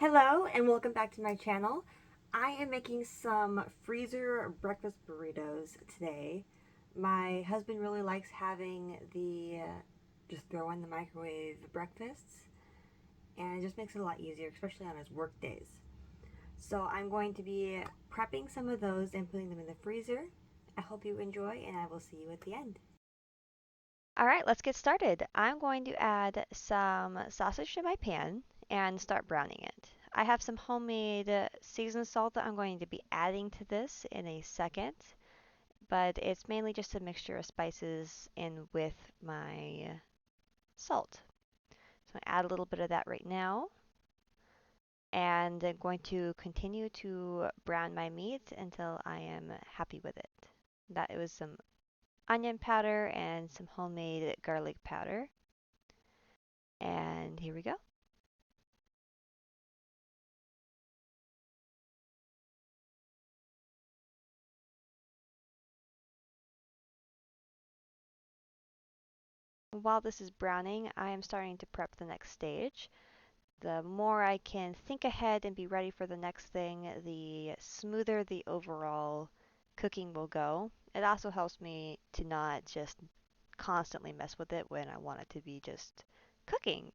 Hello and welcome back to my channel. I am making some freezer breakfast burritos today. My husband really likes having the just throw in the microwave breakfasts, and it just makes it a lot easier, especially on his work days. So I'm going to be prepping some of those and putting them in the freezer. I hope you enjoy, and I will see you at the end. All right, let's get started. I'm going to add some sausage to my pan and start browning it. I have some homemade seasoned salt that I'm going to be adding to this in a second, but it's mainly just a mixture of spices in with my salt. So I add a little bit of that right now, and I'm going to continue to brown my meat until I am happy with it. That it was some onion powder and some homemade garlic powder. And here we go. While this is browning, I am starting to prep the next stage. The more I can think ahead and be ready for the next thing, the smoother the overall cooking will go. It also helps me to not just constantly mess with it when I want it to be just cooking.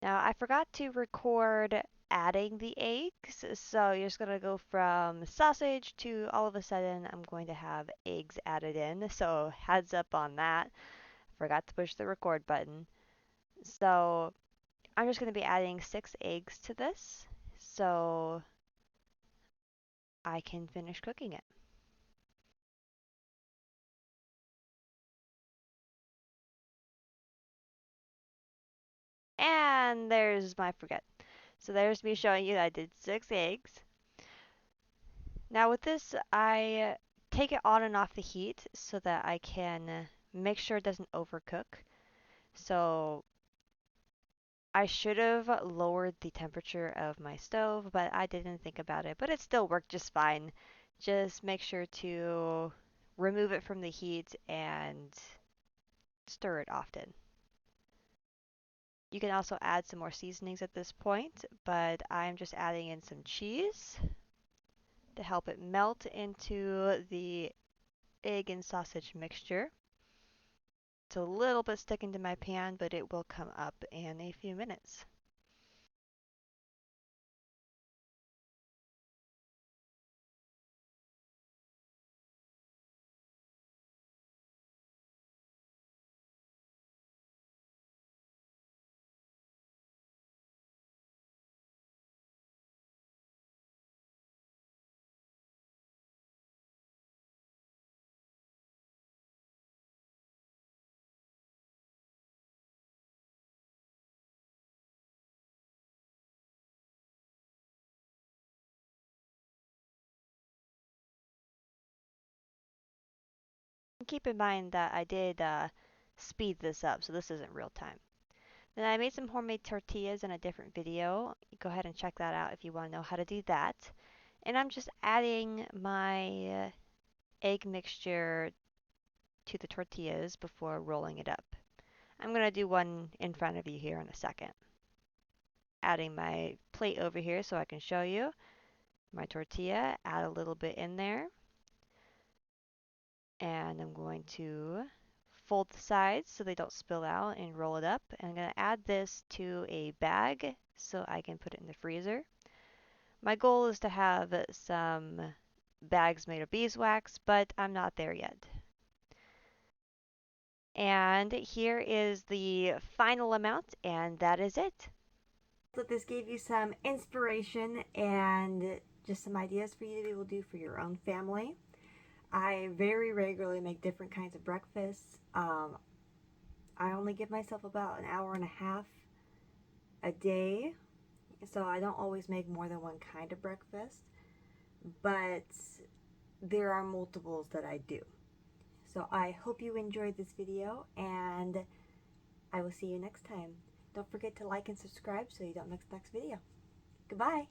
Now, I forgot to record adding the eggs, so you're just gonna go from sausage to all of a sudden I'm going to have eggs added in, so heads up on that. Forgot to push the record button. So I'm just going to be adding 6 eggs to this so I can finish cooking it. And there's my forget. So there's me showing you that I did 6 eggs. Now with this, I take it on and off the heat so that I can make sure it doesn't overcook. So I should have lowered the temperature of my stove, but I didn't think about it. But it still worked just fine. Just make sure to remove it from the heat and stir it often. You can also add some more seasonings at this point, but I'm just adding in some cheese to help it melt into the egg and sausage mixture. It's a little bit sticking to my pan, but it will come up in a few minutes. Keep in mind that I did speed this up, so this isn't real time. Then I made some homemade tortillas in a different video. Go ahead and check that out if you want to know how to do that. And I'm just adding my egg mixture to the tortillas before rolling it up. I'm going to do one in front of you here in a second. Adding my plate over here so I can show you my tortilla, add a little bit in there, and I'm going to fold the sides so they don't spill out and roll it up. And I'm going to add this to a bag so I can put it in the freezer. My goal is to have some bags made of beeswax, but I'm not there yet. And here is the final amount, and that is it. Hope this gave you some inspiration and just some ideas for you to be able to do for your own family. I very regularly make different kinds of breakfasts. I only give myself about an hour and a half a day, so I don't always make more than one kind of breakfast, but there are multiples that I do. So I hope you enjoyed this video, and I will see you next time. Don't forget to like and subscribe so you don't miss the next video. Goodbye.